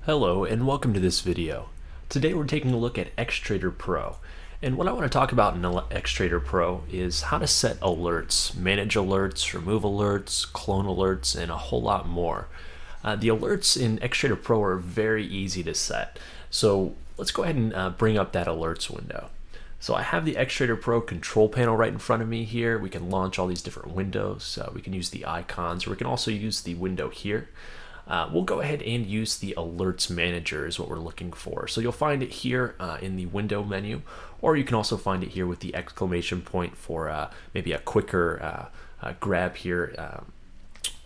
Hello and welcome to this video. Today we're taking a look at Xtrader Pro. And what I want to talk about in Xtrader Pro is how to set alerts, manage alerts, remove alerts, clone alerts, and a whole lot more. The alerts in Xtrader Pro are very easy to set. So let's go ahead and bring up that alerts window. So I have the Xtrader Pro control panel right in front of me here. We can launch all these different windows. We can use the icons, or we can also use the window here. We'll go ahead and use the alerts manager is what we're looking for. So you'll find it here in the window menu, or you can also find it here with the exclamation point for maybe a quicker grab here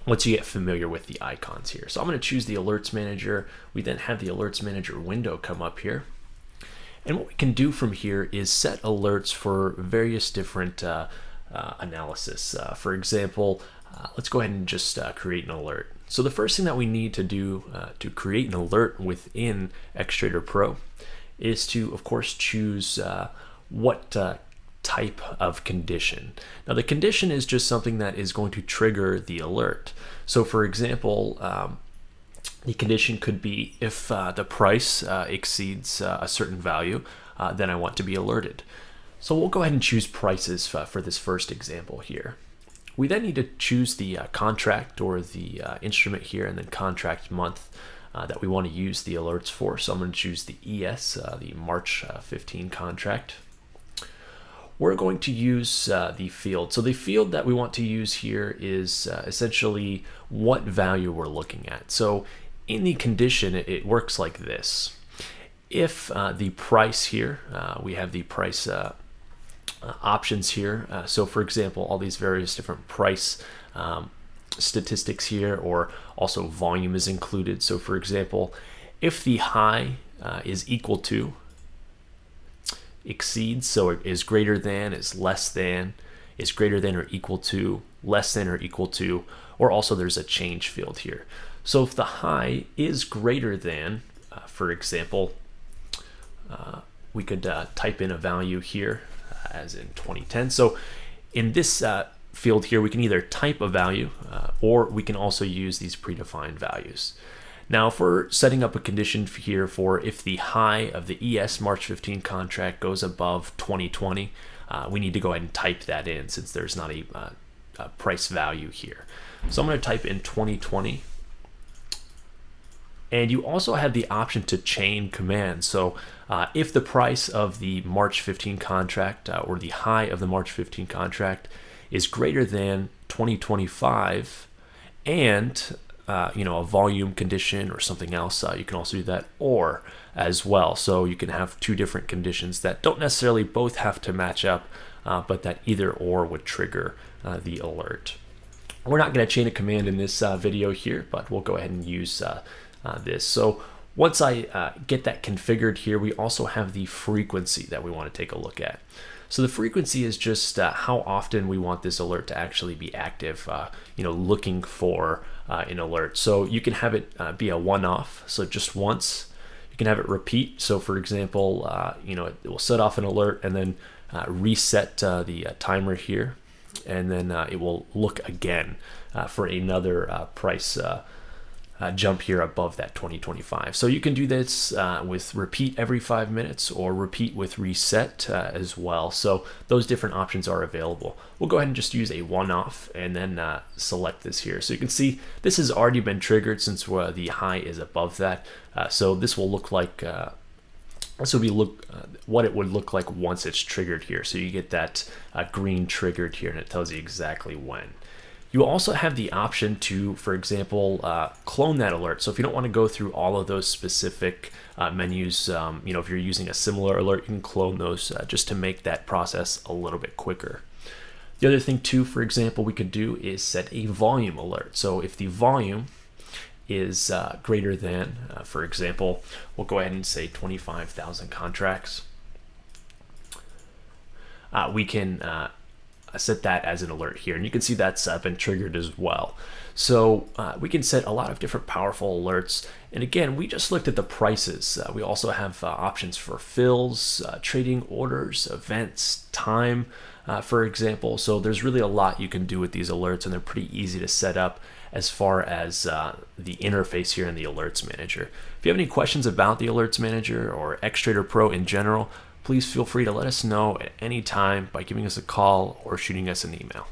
once you get familiar with the icons here. So I'm going to choose the alerts manager. We then have the alerts manager window come up here. And what we can do from here is set alerts for various different analysis. For example, let's go ahead and just create an alert. So the first thing that we need to do to create an alert within Xtrader Pro is to, of course, choose what type of condition. Now the condition is just something that is going to trigger the alert. So for example, the condition could be if the price exceeds a certain value, then I want to be alerted. So we'll go ahead and choose prices for this first example here. We then need to choose the contract or the instrument here, and then contract month that we want to use the alerts for. So I'm going to choose the ES, the March 15 contract. We're going to use the field. So the field that we want to use here is essentially what value we're looking at. So in the condition, it works like this. If the price here, we have the price options here. So for example, all these various different price statistics here, or also volume is included. So for example, if the high is equal to, exceeds, so it is greater than, is less than, is greater than or equal to, less than or equal to, or also there's a change field here. So if the high is greater than, for example, we could type in a value here as in 2010. So in this field here, we can either type a value or we can also use these predefined values. Now if we're setting up a condition here for if the high of the ES March 15 contract goes above 2020, we need to go ahead and type that in since there's not a price value here. So I'm going to type in 2020. And you also have the option to chain commands. So if the price of the March 15 contract or the high of the March 15 contract is greater than 2025 and a volume condition or something else, you can also do that or as well. So you can have two different conditions that don't necessarily both have to match up, but that either or would trigger the alert. We're not going to chain a command in this video here, but we'll go ahead and use this. So once I get that configured here, we also have the frequency that we want to take a look at. So the frequency is just how often we want this alert to actually be active, looking for an alert. So you can have it be a one-off, so just once. You can have it repeat. So for example, it will set off an alert and then reset the timer here, and then it will look again for another price jump here above that 2025. So you can do this with repeat every 5 minutes or repeat with reset as well. So those different options are available. We'll go ahead and just use a one-off and then select this here. So you can see this has already been triggered since the high is above that. So this will look like this will be what it would look like once it's triggered here. So you get that green triggered here, and it tells you exactly when. You also have the option to, for example, clone that alert. So if you don't want to go through all of those specific menus, if you're using a similar alert, you can clone those just to make that process a little bit quicker. The other thing too, for example, we could do is set a volume alert. So if the volume is greater than, for example, we'll go ahead and say 25,000 contracts. We can set that as an alert here, and you can see that's been triggered as well. So we can set a lot of different powerful alerts. And again, we just looked at the prices. We also have options for fills, trading orders, events, time, for example. So there's really a lot you can do with these alerts, and they're pretty easy to set up as far as the interface here in the Alerts Manager. If you have any questions about the Alerts Manager or Xtrader Pro in general, please feel free to let us know at any time by giving us a call or shooting us an email.